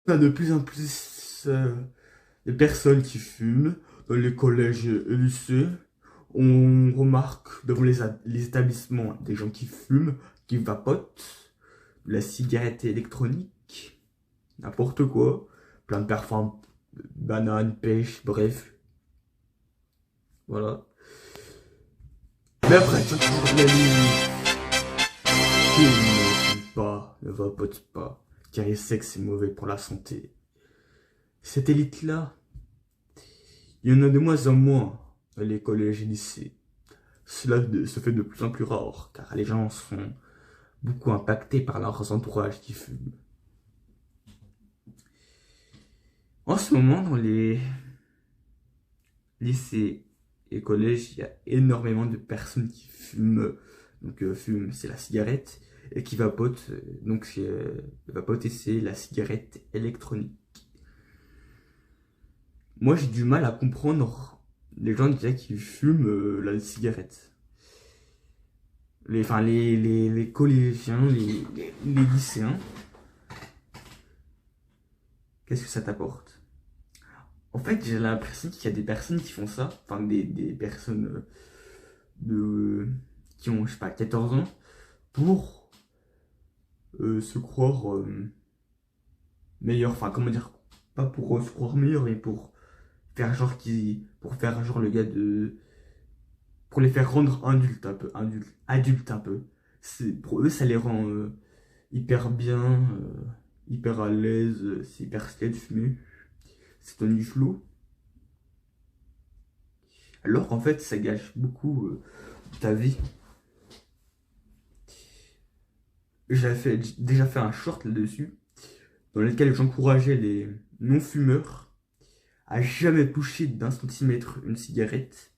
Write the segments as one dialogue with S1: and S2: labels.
S1: a de plus en plus de personnes qui fument dans les collèges et lycées. On remarque devant les établissements des gens qui fument, qui vapotent, de la cigarette électronique, n'importe quoi, plein de parfums, bananes, pêche, bref, voilà. Mais après, tu as toujours la limite. Qui ne fume pas, ne vapote pas, car il sait que c'est mauvais pour la santé. Cette élite-là, il y en a de moins en moins dans les collèges et lycées. Cela se fait de plus en plus rare, car les gens sont beaucoup impactés par leurs entourages qui fument. En ce moment, dans les lycées et collèges, il y a énormément de personnes qui fument. Donc, fument, c'est la cigarette, et qui vapotent. Donc, vapoter, c'est la cigarette électronique. Moi, j'ai du mal à comprendre les gens déjà qui fument la cigarette. Les collégiens, les lycéens, qu'est-ce que ça t'apporte? En fait, j'ai l'impression qu'il y a des personnes qui font ça, enfin des personnes qui ont, je sais pas, 14 ans, pour se croire meilleur, enfin comment dire, pas pour se croire meilleur, mais pour pour faire genre le gars de, pour les faire rendre adultes un peu. Pour eux, ça les rend hyper bien, hyper à l'aise, c'est hyper stylé de fumer, c'est un flou. Alors qu'en fait, ça gâche beaucoup ta vie. Déjà fait un short là-dessus, dans lequel j'encourageais les non-fumeurs à jamais toucher d'un centimètre une cigarette.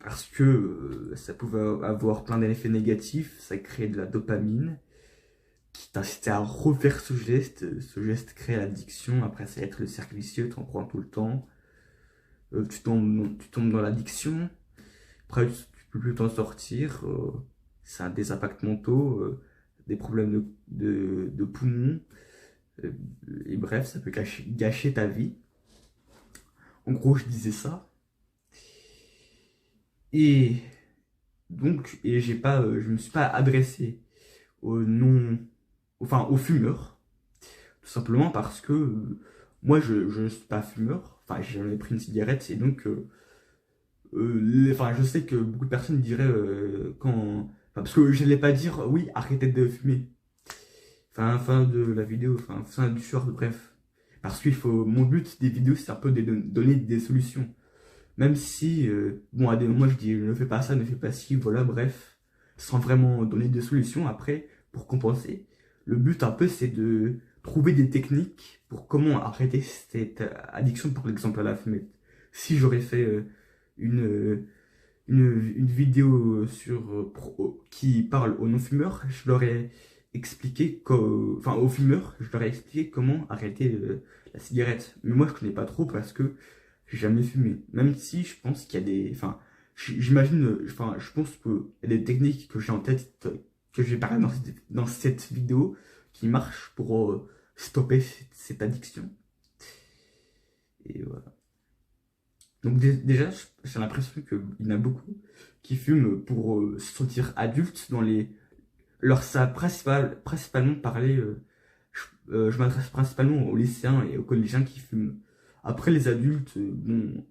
S1: Parce que ça pouvait avoir plein d'effets négatifs, ça crée de la dopamine, qui t'incitait à refaire ce geste crée l'addiction, après ça va être le cercle vicieux, tu en prends tout le temps, tu tombes dans l'addiction, après tu peux plus t'en sortir, ça a des impacts mentaux, des problèmes de poumons, euh, et bref, ça peut gâcher ta vie. En gros, je disais ça, et donc, je me suis pas adressé aux non, enfin aux fumeurs, tout simplement parce que moi je suis pas fumeur, enfin j'ai jamais pris une cigarette et donc enfin je sais que beaucoup de personnes diraient parce que je n'allais pas dire oui arrêtez de fumer, enfin fin de la vidéo, enfin fin du short, bref, parce qu'il faut, mon but des vidéos c'est un peu de donner des solutions, même si bon à des moments je dis ne fais pas ça, ne fais pas ci, voilà, bref, sans vraiment donner de solutions après pour compenser. Le but un peu c'est de trouver des techniques pour comment arrêter cette addiction, par exemple à la fumette. Si j'aurais fait une, euh, une vidéo qui parle aux non-fumeurs, je leur ai expliqué, enfin aux fumeurs, je leur ai expliqué comment arrêter la cigarette. Mais moi je connais pas trop parce que j'ai jamais fumé. Même si je pense qu'il y a des, enfin j'imagine, enfin je pense qu'il y a des techniques que j'ai en tête, que je vais parler dans cette vidéo qui marchent pour stopper cette addiction. Et voilà. Donc déjà, j'ai l'impression qu'il y en a beaucoup qui fument pour se sentir adultes dans les... Alors ça principalement parler... je m'adresse principalement aux lycéens et aux collégiens qui fument. Après les adultes, bon,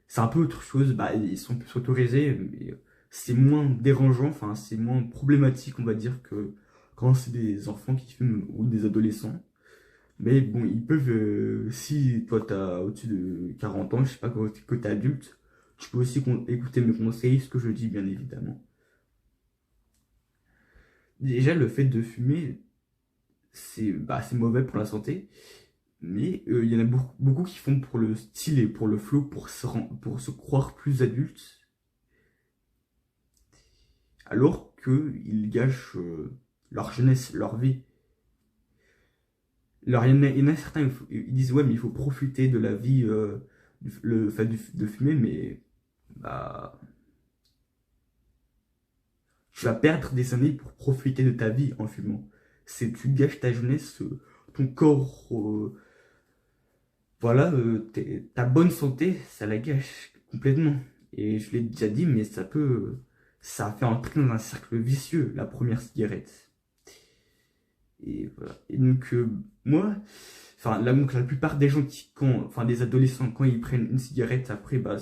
S1: c'est un peu autre chose. Bah, ils sont plus autorisés, mais c'est moins dérangeant, enfin c'est moins problématique, on va dire, que quand c'est des enfants qui fument ou des adolescents. Mais bon, ils peuvent, si toi t'as au-dessus de 40 ans, je sais pas, que t'es adulte, tu peux aussi écouter mes conseils, ce que je dis bien évidemment. Déjà, le fait de fumer, c'est mauvais pour la santé, mais il y en a beaucoup qui font pour le style et pour le flow, pour se croire plus adultes, alors qu'ils gâchent leur jeunesse, leur vie. Alors, il y en a certains, ils disent ouais, mais il faut profiter de la vie, le fait de fumer, mais bah, tu vas perdre des années pour profiter de ta vie en fumant. Tu gâches ta jeunesse, ton corps, voilà, ta bonne santé, ça la gâche complètement. Et je l'ai déjà dit, mais ça fait entrer dans un cercle vicieux, la première cigarette. Et voilà. Et donc, moi, enfin, donc, la plupart des gens enfin, des adolescents, quand ils prennent une cigarette, après, bah,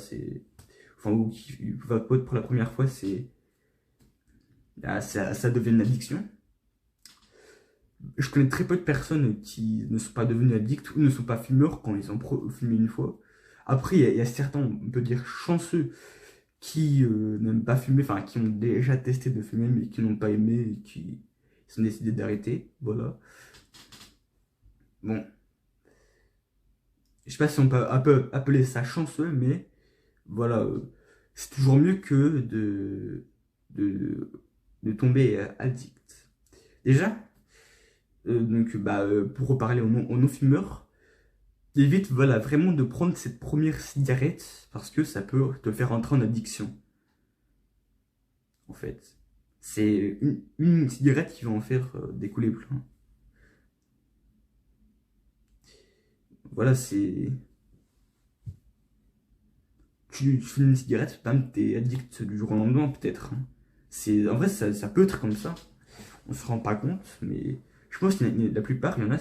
S1: enfin, ou qui vapotent pour la première fois, ça devient une addiction. Je connais très peu de personnes qui ne sont pas devenues addictes ou ne sont pas fumeurs quand ils ont fumé une fois. Après, il y a certains, on peut dire, chanceux qui n'aiment pas fumer, enfin, qui ont déjà testé de fumer, mais qui n'ont pas aimé et qui ont décidé d'arrêter. Voilà. Bon, je sais pas si on peut appeler ça chanceux, mais voilà, c'est toujours mieux que de, de tomber addict. Déjà, donc, bah, pour reparler aux non-fumeurs, évite voilà, vraiment de prendre cette première cigarette parce que ça peut te faire entrer en addiction, en fait. C'est une cigarette qui va en faire découler plein. Voilà, tu fumes une cigarette, bam, t'es addict du jour au lendemain, peut-être, hein. En vrai, ça peut être comme ça. On se rend pas compte, mais je pense que la plupart, il y en a,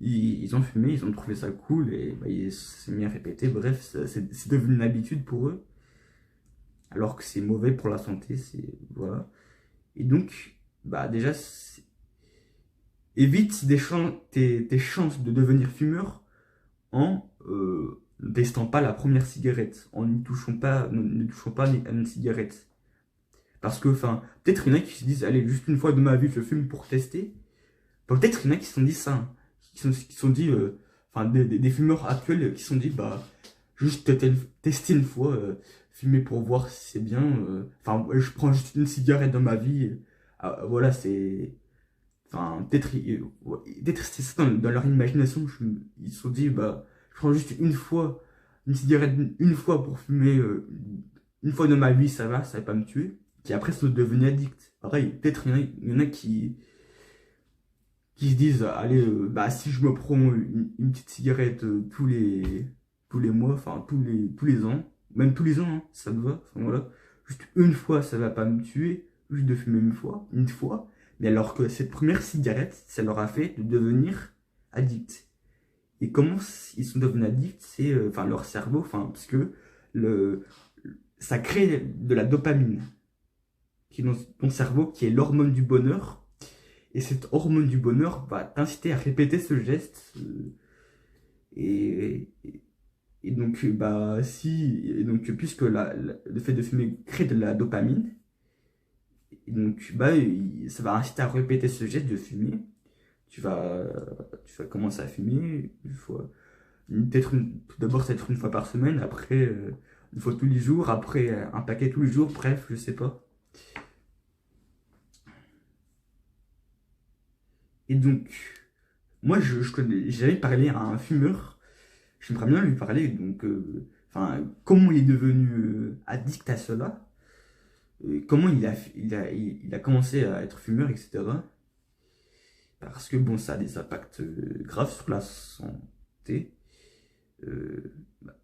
S1: ils ont fumé, ils ont trouvé ça cool, et bah, ils s'est mis à répéter. Bref, c'est devenu une habitude pour eux, alors que c'est mauvais pour la santé, voilà. Et donc, bah déjà, évite tes chances de devenir fumeur en ne testant pas la première cigarette, en n'y touchant pas, ne touchant pas à une cigarette. Parce que, enfin, peut-être il y en a qui se disent, allez, juste une fois de ma vie, je fume pour tester. Peut-être il y en a qui se sont dit ça, hein. Qui se sont dit, enfin, des fumeurs actuels qui se sont dit, bah, juste tester une fois, fumer pour voir si c'est bien. Enfin, je prends juste une cigarette dans ma vie. Voilà, c'est. Enfin, ouais, peut-être c'est ça dans leur imagination. Ils se sont dit, bah, je prends juste une fois, une cigarette une fois pour fumer, une fois dans ma vie, ça va pas me tuer. Qui après sont devenus addicts. Pareil, peut-être il y en a qui se disent, allez, bah, si je me prends une petite cigarette tous les mois, enfin, tous les ans, même tous les ans, hein, ça me va. Enfin, voilà. Juste une fois, ça va pas me tuer. Juste de fumer une fois. Mais alors que cette première cigarette, ça leur a fait de devenir addicts. Et comment ils sont devenus addicts, c'est enfin leur cerveau, enfin parce que le ça crée de la dopamine qui est dans ton cerveau, qui est l'hormone du bonheur. Et cette hormone du bonheur va t'inciter à répéter ce geste. Et, et donc, bah, puisque le fait de fumer crée de la dopamine, et donc, bah, ça va inciter à répéter ce geste de fumer. Tu vas, tu vas commencer à fumer une fois, tout d'abord, ça va être une fois par semaine, après, une fois tous les jours, après, un paquet tous les jours, bref, je sais pas. Et donc, moi, j'ai jamais parlé à un fumeur. J'aimerais bien lui parler, donc, enfin, comment il est devenu addict à cela, comment il a commencé à être fumeur, etc. Parce que, bon, ça a des impacts graves sur la santé. Euh,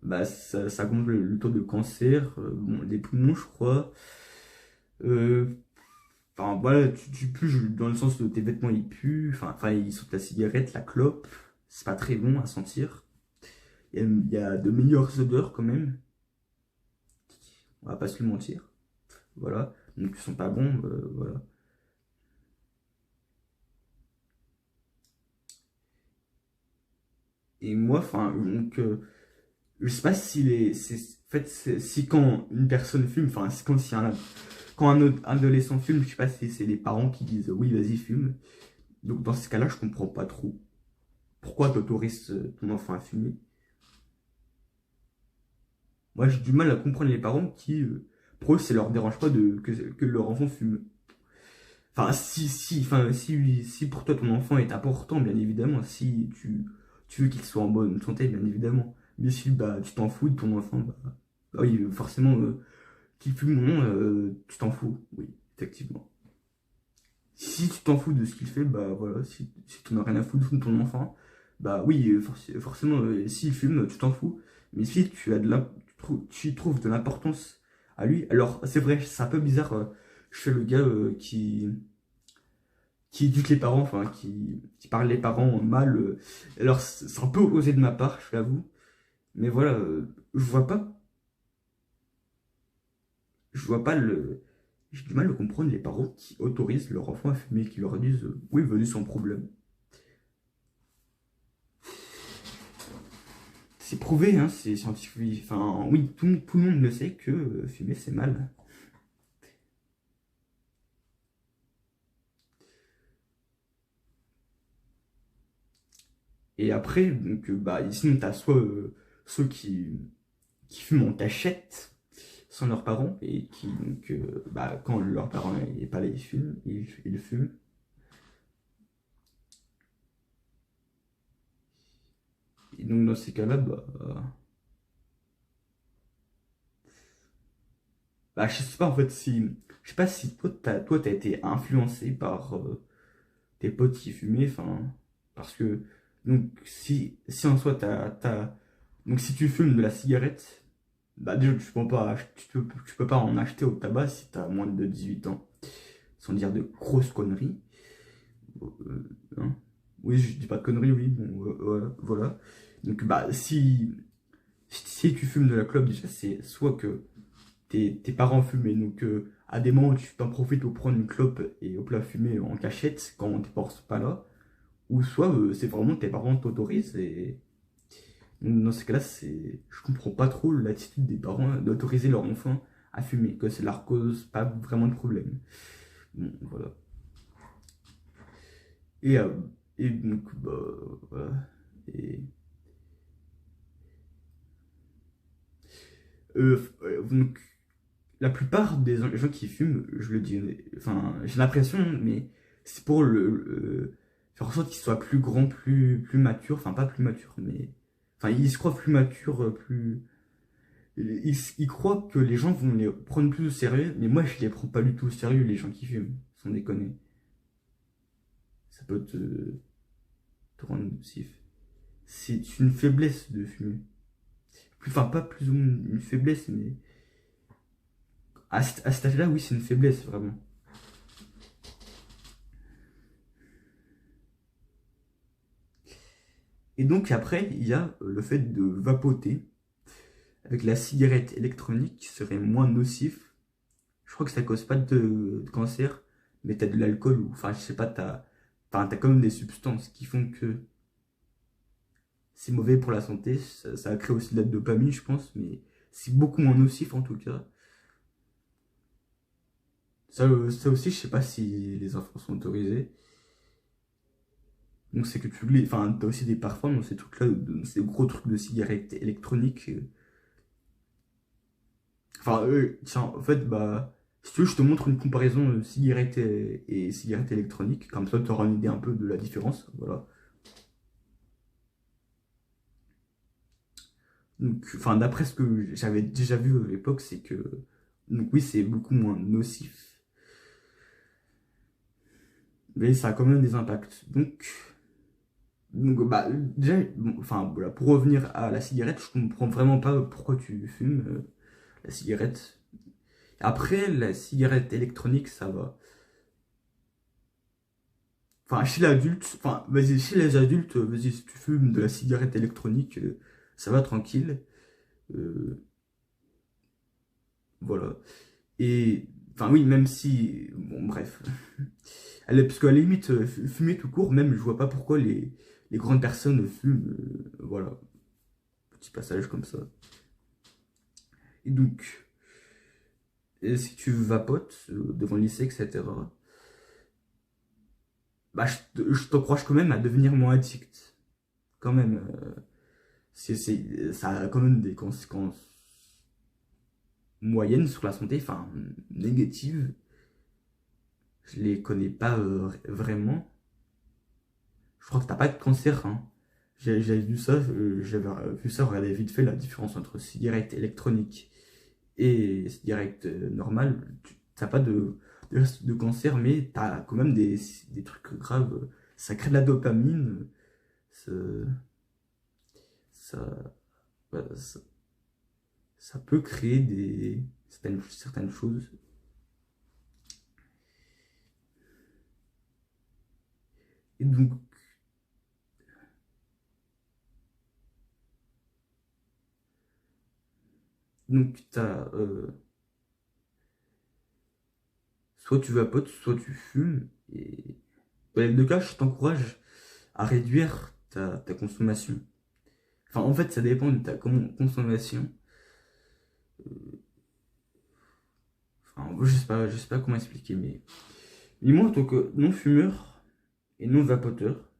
S1: bah, ça gonfle le taux de cancer, bon, des poumons, je crois. Euh, Enfin, voilà, tu pues dans le sens de tes vêtements, ils puent. Enfin, ils sentent la cigarette, la clope. C'est pas très bon à sentir. Il y a de meilleures odeurs quand même. On va pas se le mentir. Voilà. Donc, ils sont pas bons. Voilà. Et moi, enfin, donc, je sais pas si en fait, si quand une personne fume, enfin, c'est quand, si quand un adolescent fume, je sais pas si c'est les parents qui disent oui, vas-y, fume. Donc, dans ce cas-là, je comprends pas trop. Pourquoi tu autorises ton enfant à fumer? Moi, j'ai du mal à comprendre les parents qui, pour eux, ça leur dérange pas que leur enfant fume. Enfin, si pour toi ton enfant est important, bien évidemment, si tu veux qu'il soit en bonne santé, bien évidemment. Mais si bah, tu t'en fous de ton enfant, bah oui, forcément, qu'il fume ou non, tu t'en fous, oui. effectivement. Si tu t'en fous de ce qu'il fait, bah voilà, si tu n'as rien à foutre de ton enfant, bah oui, forcément, s'il fume, tu t'en fous. Mais si tu as tu y trouves de l'importance à lui, alors c'est vrai, c'est un peu bizarre, je fais le gars qui éduque les parents, enfin, qui parle les parents mal. Alors c'est un peu osé de ma part, je l'avoue. Mais voilà, je vois pas le. J'ai du mal à comprendre les parents qui autorisent leur enfant à fumer, qui leur disent oui, venez sans problème. C'est prouvé, hein, c'est scientifique. Enfin, oui, tout le monde le sait que fumer c'est mal. Et après, donc, bah, sinon, t'as soit ceux qui fument en cachette sans leurs parents et qui, donc, bah, quand leurs parents n'est pas là, ils fument. Et donc, dans ces cas-là, bah, je sais pas en fait si. Je sais pas si toi, t'as été influencé par tes potes qui fumaient, enfin. Parce que. Donc, si en soi, donc, si tu fumes de la cigarette, bah, déjà, tu peux pas en acheter au tabac si t'as moins de 18 ans. Sans dire de grosses conneries. Hein. Oui, je dis pas de conneries, oui, bon, voilà. Donc, bah, si tu fumes de la clope, déjà, c'est soit que tes parents fument, et donc à des moments tu t'en profites pour prendre une clope et hop là fumer en cachette quand tes parents sont pas là, ou soit c'est vraiment tes parents t'autorisent et donc, dans ce cas-là, je comprends pas trop l'attitude des parents d'autoriser leur enfant à fumer, que ça leur cause pas vraiment de problème. Bon, voilà. Et, euh, et donc, bah, voilà. Et, donc, la plupart des gens qui fument, je le dis, enfin, j'ai l'impression, mais c'est pour faire en sorte qu'ils soient plus grands, plus matures, enfin pas plus matures, mais enfin ils se croient plus matures, plus, ils croient que les gens vont les prendre plus au sérieux, mais moi je les prends pas du tout au sérieux les gens qui fument, sans déconner, ça peut te rendre nocif. C'est une faiblesse de fumer, enfin pas plus ou moins une faiblesse, mais à cet âge-là, oui, c'est une faiblesse vraiment. Et donc après, il y a le fait de vapoter avec la cigarette électronique qui serait moins nocif. Je crois que ça cause pas de cancer, mais t'as de l'alcool ou, enfin, je sais pas, t'as quand même des substances qui font que c'est mauvais pour la santé. Ça crée aussi de la dopamine, je pense, mais c'est beaucoup moins nocif en tout cas. Ça aussi, je sais pas si les enfants sont autorisés. Donc c'est que enfin, t'as aussi des parfums dans ces trucs-là, ces gros trucs de cigarettes électroniques. Enfin, tiens, en fait, bah, si tu veux, je te montre une comparaison de cigarette et cigarette électronique. Comme ça, tu auras une idée un peu de la différence. Voilà. Donc, enfin, d'après ce que j'avais déjà vu à l'époque, c'est que, donc oui, c'est beaucoup moins nocif, mais ça a quand même des impacts. Donc bah, déjà, bon, enfin, voilà, pour revenir à la cigarette, je comprends vraiment pas pourquoi tu fumes la cigarette. Après, la cigarette électronique, ça va. Enfin, chez l'adulte, enfin, vas-y, chez les adultes, vas-y, si tu fumes de la cigarette électronique, ça va tranquille. Euh, voilà. Et, enfin, oui, même si, bon, bref. Parce qu'à la limite, fumer tout court, même, je vois pas pourquoi les grandes personnes fument. Voilà. Petit passage comme ça. Et donc, si tu vapotes devant le lycée, etc., bah, je t'encourage quand même à devenir moins addict. Quand même. Ça a quand même des conséquences moyennes sur la santé, enfin négatives. Je les connais pas vraiment. Je crois que t'as pas de cancer, hein. J'avais vu ça, regardez vite fait la différence entre cigarette électronique et cigarette normale. T'as pas de. des risques de cancer, mais t'as quand même des trucs graves. Ça crée de la dopamine, ça, ça, bah, ça peut créer certaines choses. Et donc t'as, soit tu vapotes, soit tu fumes. Et dans les deux cas, je t'encourage à réduire ta consommation. Enfin, en fait, ça dépend de ta consommation. Enfin, je sais pas comment expliquer, mais moi, en tant que non-fumeur et non-vapoteur,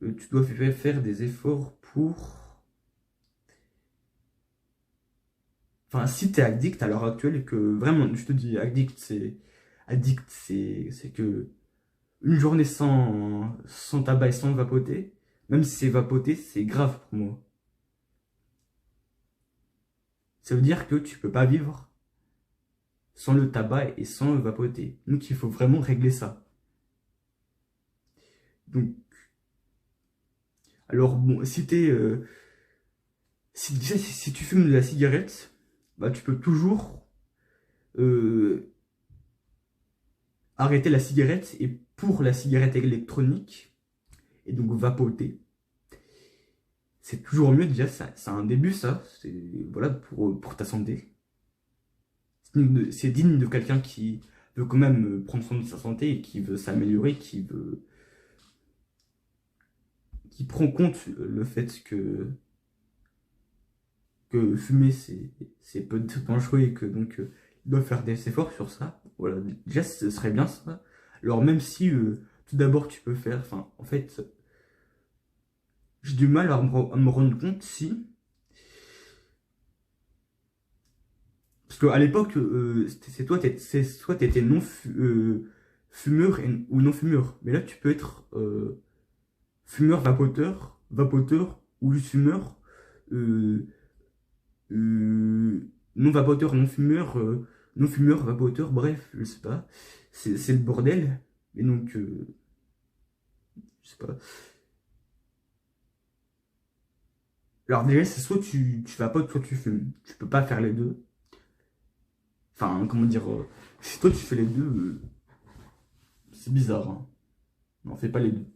S1: tu dois faire des efforts pour... Enfin, si t'es addict à l'heure actuelle et que vraiment, je te dis, addict, c'est que une journée sans tabac et sans vapoter, même si c'est vapoter, c'est grave pour moi. Ça veut dire que tu peux pas vivre sans le tabac et sans le vapoter. Donc il faut vraiment régler ça. Donc, alors bon, si tu fumes de la cigarette, bah tu peux toujours euh, arrêter la cigarette et pour la cigarette électronique et donc vapoter. C'est toujours mieux déjà, c'est un début ça, c'est voilà pour ta santé. C'est digne de quelqu'un qui veut quand même prendre soin de sa santé et qui veut s'améliorer, qui prend compte le fait que fumer c'est peut-être dangereux et que donc il doit faire des efforts sur ça. Voilà, déjà ce serait bien ça. Alors même si tout d'abord tu peux faire, enfin en fait j'ai du mal à me rendre compte si, parce qu'à l'époque c'est soit t'étais fumeur ou non fumeur, mais là tu peux être fumeur vapoteur ou juste fumeur. euh, non vapoteur, non fumeur, vapoteur, bref, je sais pas. C'est le bordel. Et donc, je sais pas. Alors déjà, c'est soit tu vapotes, soit tu fumes. Tu peux pas faire les deux. Enfin, comment dire, si toi tu fais les deux, c'est bizarre, hein. Non, fais pas les deux.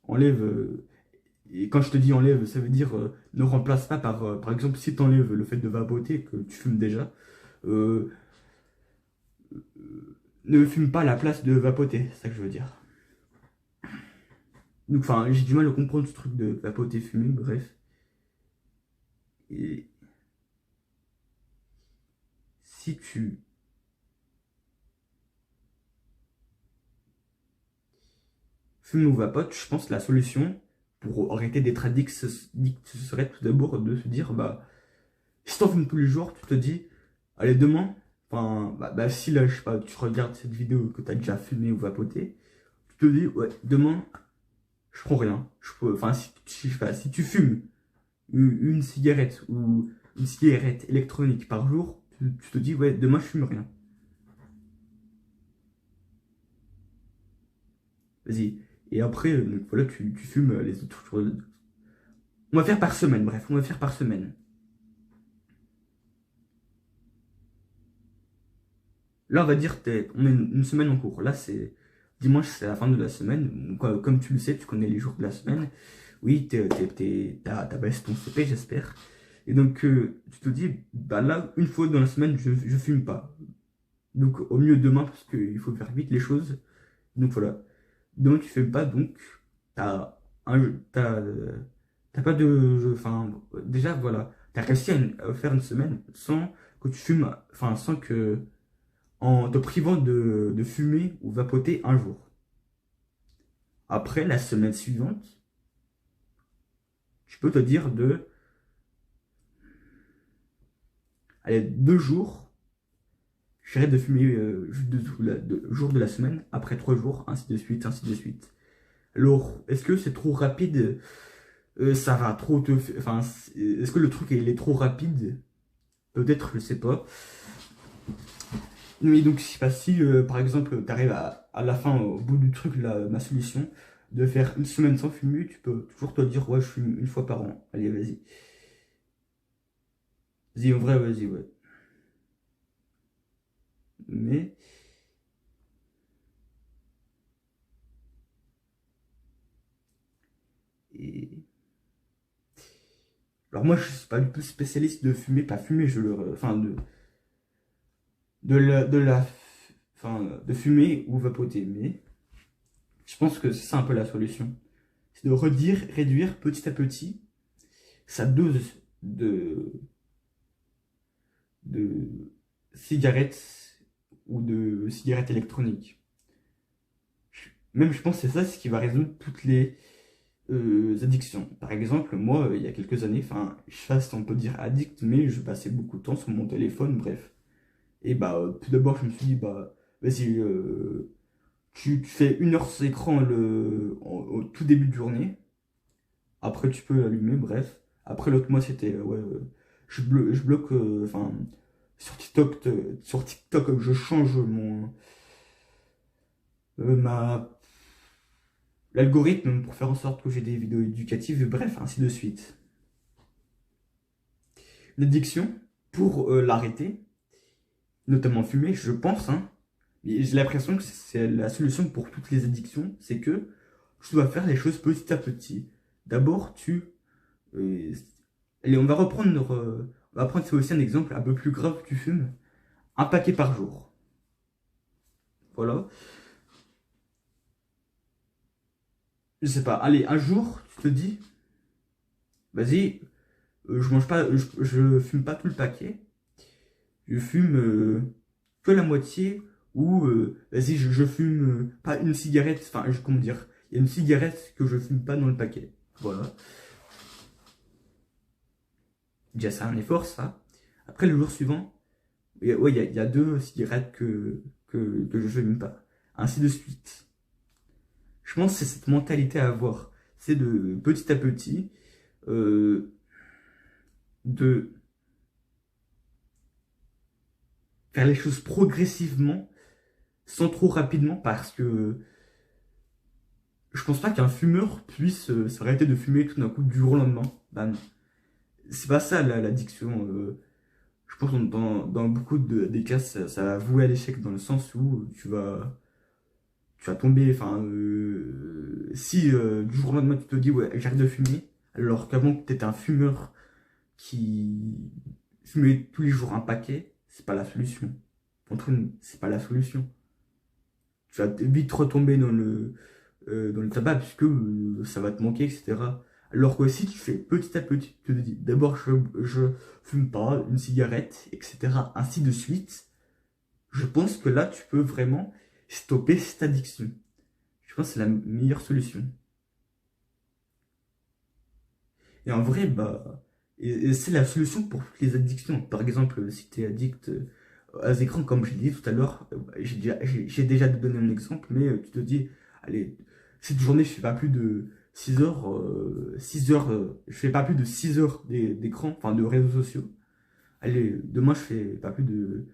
S1: Enlève, et quand je te dis enlève, ça veut dire ne remplace pas par exemple, si tu enlèves le fait de vapoter, que tu fumes déjà, euh, ne fume pas à la place de vapoter, c'est ça que je veux dire. Donc, enfin, j'ai du mal à comprendre ce truc de vapoter, fumer, bref. Et si tu fumes ou vapotes, je pense que la solution pour arrêter d'être addict, ce serait tout d'abord de se dire, bah, si t'en fumes tous les jours, tu te dis, allez, demain, enfin, si là, je sais pas, tu regardes cette vidéo que t'as déjà fumé ou vapoté, tu te dis, ouais, demain, je prends rien. Enfin, je sais pas, si tu fumes une cigarette ou une cigarette électronique par jour, tu te dis, ouais, demain, je fume rien. Vas-y. Et après, donc voilà, tu fumes les autres jours. On va faire par semaine, bref, on va faire par semaine. Là, on va dire, on est une semaine en cours. Là, c'est dimanche, c'est la fin de la semaine. Donc, comme tu le sais, tu connais les jours de la semaine. Oui, t'as baissé ton CP, j'espère. Et donc, tu te dis, bah là, une fois dans la semaine, je fume pas. Donc, au mieux demain, parce qu'il faut faire vite les choses. Donc, voilà. Demain, tu fumes pas, donc, t'as t'as pas de... Enfin, déjà, voilà. T'as réussi à faire une semaine sans que tu fumes, enfin, sans que en te privant de fumer ou vapoter un jour. Après, la semaine suivante, tu peux te dire allez, 2 jours, j'arrête de fumer juste 2 jours de la semaine, après 3 jours, ainsi de suite, ainsi de suite. Alors, est-ce que c'est trop rapide? Ça va trop te... Enfin, est-ce que le truc il est trop rapide? Peut-être, je sais pas. Mais donc, je sais pas si, par exemple, tu arrives à la fin, au bout du truc, ma solution, de faire une semaine sans fumer, tu peux toujours te dire, ouais, je fume une fois par an. Allez, vas-y. Vas-y, en vrai, vas-y, ouais. Mais, et... Alors moi, je suis pas du tout spécialiste de fumer, pas fumer, enfin, enfin, de fumer ou vapoter. Mais je pense que c'est ça un peu la solution. C'est de réduire petit à petit sa dose de, de cigarettes ou de cigarettes électroniques. Même, je pense que c'est ça ce qui va résoudre toutes les addictions. Par exemple, moi, il y a quelques années, enfin, je fasse, on peut dire addict, mais je passais beaucoup de temps sur mon téléphone, bref. Et bah, tout d'abord, je me suis dit, bah, vas-y, tu fais 1 heure sur écran au tout début de journée. Après, tu peux l'allumer, bref. Après, l'autre mois, c'était, ouais, je bloque, enfin, sur TikTok, je change ma, l'algorithme pour faire en sorte que j'ai des vidéos éducatives, bref, ainsi de suite. L'addiction, pour l'arrêter, notamment fumer, je pense, hein, et j'ai l'impression que c'est la solution pour toutes les addictions, c'est que tu dois faire les choses petit à petit. D'abord, euh, allez, on va prendre c'est aussi un exemple un peu plus grave, tu fumes un paquet par jour. Voilà. Je sais pas, allez, un jour, tu te dis, vas-y, je mange pas, je fume pas tout le paquet, je fume que la moitié, ou vas-y, je fume pas une cigarette, enfin, comment dire, il y a une cigarette que je fume pas dans le paquet. Voilà. Déjà, c'est un effort, ça. Après, le jour suivant, ouais, il y a 2 cigarettes que je fume pas. Ainsi de suite. Je pense que c'est cette mentalité à avoir. C'est de petit à petit, euh, de faire les choses progressivement, sans trop rapidement, parce que je pense pas qu'un fumeur puisse s'arrêter de fumer tout d'un coup du jour au lendemain. Bah non. C'est pas ça l'addiction. Je pense que dans beaucoup des cas, ça va vouer à l'échec dans le sens où tu vas tomber. Enfin, si du jour au lendemain tu te dis ouais, j'arrête de fumer, alors qu'avant tu étais un fumeur qui fumait tous les jours un paquet, c'est pas la solution. Entre nous, c'est pas la solution. Tu vas vite retomber dans le tabac puisque ça va te manquer, etc. Alors que si tu fais petit à petit, tu te dis d'abord je fume pas une cigarette, etc. Ainsi de suite, je pense que là tu peux vraiment stopper cette addiction. Je pense que c'est la meilleure solution. Et en vrai, bah, et c'est la solution pour toutes les addictions. Par exemple, si tu es addict aux écrans, comme je l'ai dit tout à l'heure, j'ai déjà donné un exemple, mais tu te dis, allez, cette journée, je fais pas plus de 6 heures, 6 heures, je fais pas plus de 6 heures d'écran, enfin de réseaux sociaux. Allez, demain, je fais pas plus de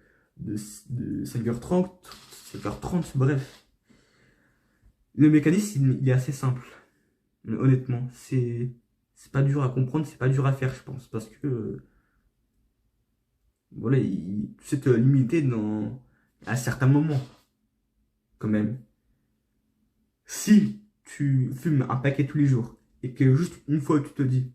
S1: 5h30, 7h30, bref. Le mécanisme, il est assez simple. Honnêtement, c'est pas dur à comprendre, c'est pas dur à faire, je pense, parce que voilà, tu sais te limiter à certains moments, quand même. Si tu fumes un paquet tous les jours et que juste une fois tu te dis,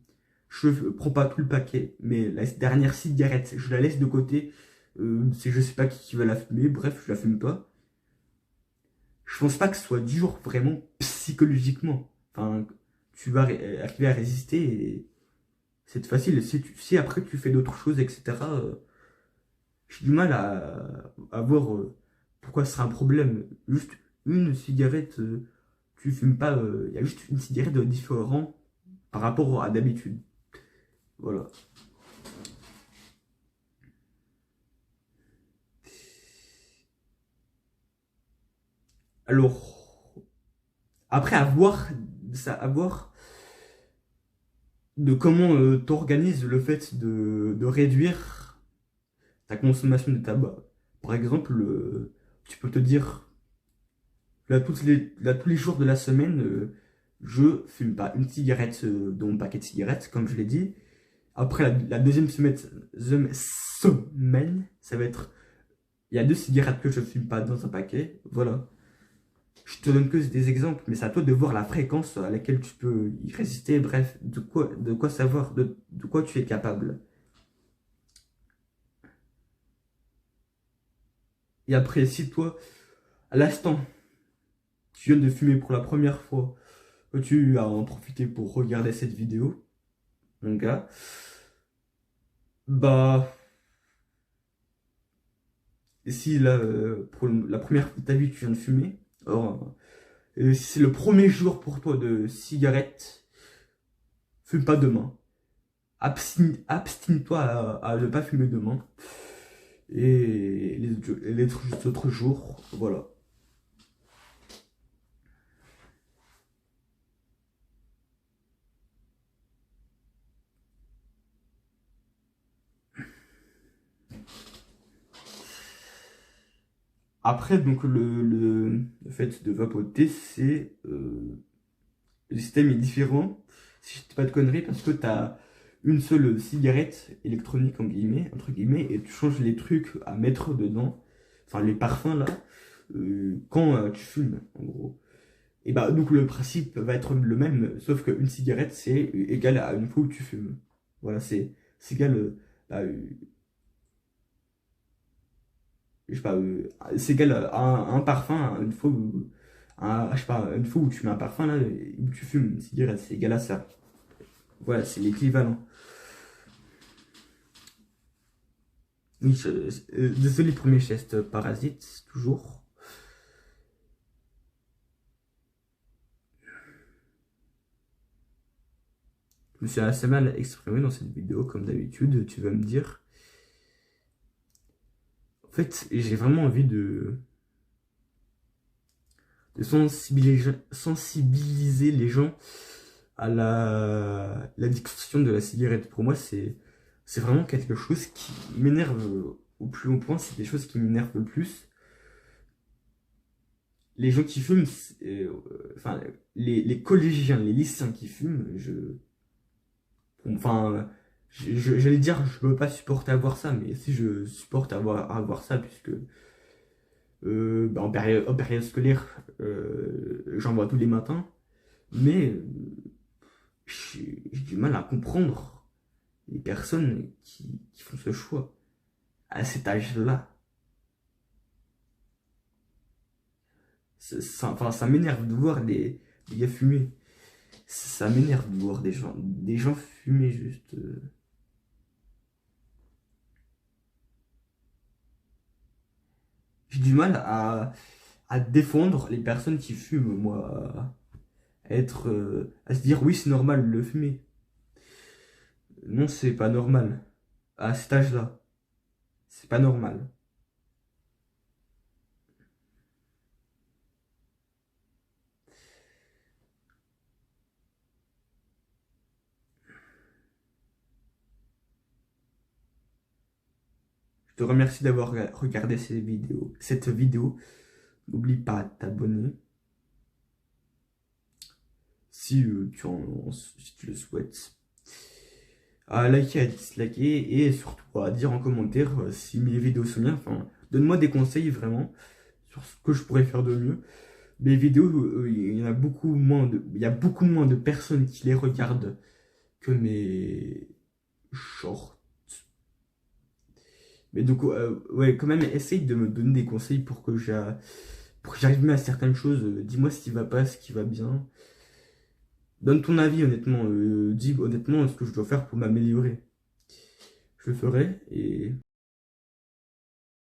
S1: je prends pas tout le paquet, mais la dernière cigarette, je la laisse de côté, c'est je sais pas qui va la fumer, bref, je la fume pas. Je pense pas que ce soit dur vraiment psychologiquement. Enfin, tu vas arriver à résister et c'est facile. Si après tu fais d'autres choses, etc., j'ai du mal à voir pourquoi ce serait un problème. Juste une cigarette, tu fumes pas, il y a juste une cigarette de différent par rapport à d'habitude. Voilà. Alors, après à voir de comment t'organises le fait de réduire. ta consommation de tabac. Par exemple, tu peux te dire, là, tous les jours de la semaine, je fume pas une cigarette dans mon paquet de cigarettes, comme je l'ai dit. Après, la deuxième semaine, ça va être, il y a deux cigarettes que je fume pas dans un paquet. Voilà. Je te donne que des exemples, mais c'est à toi de voir la fréquence à laquelle tu peux y résister. Bref, de quoi savoir, de quoi tu es capable. Et après, si toi, à l'instant, tu viens de fumer pour la première fois, que tu as en profité pour regarder cette vidéo, mon gars, bah, si là, pour la première fois de ta vie, tu viens de fumer, alors, si c'est le premier jour pour toi de cigarette, fume pas demain. Abstine-toi à ne pas fumer demain. Et les autres jours, voilà. Après, donc, le fait de vapoter, c'est... le système est différent, si je dis pas de conneries, parce que tu as une seule cigarette électronique, entre guillemets, et tu changes les trucs à mettre dedans, enfin les parfums là, quand tu fumes, en gros. Et bah, donc le principe va être le même, sauf qu'une cigarette, c'est égal à une fois où tu fumes. Voilà, c'est égal, bah, je sais pas, c'est égal à un parfum, à une fois où, je sais pas, une fois où tu mets un parfum là, et où tu fumes une cigarette, c'est égal à ça. Voilà, c'est l'équivalent. Oui, désolé pour mes gestes parasites, toujours. Je me suis assez mal exprimé dans cette vidéo, comme d'habitude, tu vas me dire. En fait, j'ai vraiment envie de sensibiliser les gens à l'addiction de la cigarette. Pour moi, c'est vraiment quelque chose qui m'énerve au plus haut point. C'est des choses qui m'énervent le plus. Les gens qui fument, enfin, les collégiens, les lycéens qui fument, enfin, j'allais dire, je peux pas supporter à voir ça, mais si je supporte à voir ça, puisque bah, en période scolaire, j'en vois tous les matins, mais j'ai du mal à comprendre les personnes qui font ce choix à cet âge-là. Enfin, ça m'énerve de voir des gars fumer. Ça m'énerve de voir des gens fumer juste. J'ai du mal à défendre les personnes qui fument, moi. À se dire oui, c'est normal de le fumer. Non, c'est pas normal. À cet âge-là, c'est pas normal. Je te remercie d'avoir regardé cette vidéo. N'oublie pas de t'abonner si tu le souhaites. À liker, à disliker et surtout à dire en commentaire si mes vidéos sont bien. Enfin, donne-moi des conseils vraiment sur ce que je pourrais faire de mieux. Mes vidéos, il y en a il y a beaucoup moins de personnes qui les regardent que mes shorts. Mais donc, ouais, quand même, essaye de me donner des conseils pour que j'arrive mieux à certaines choses. Dis-moi ce qui va pas, ce qui va bien. Donne ton avis, honnêtement. Dis honnêtement ce que je dois faire pour m'améliorer. Je le ferai et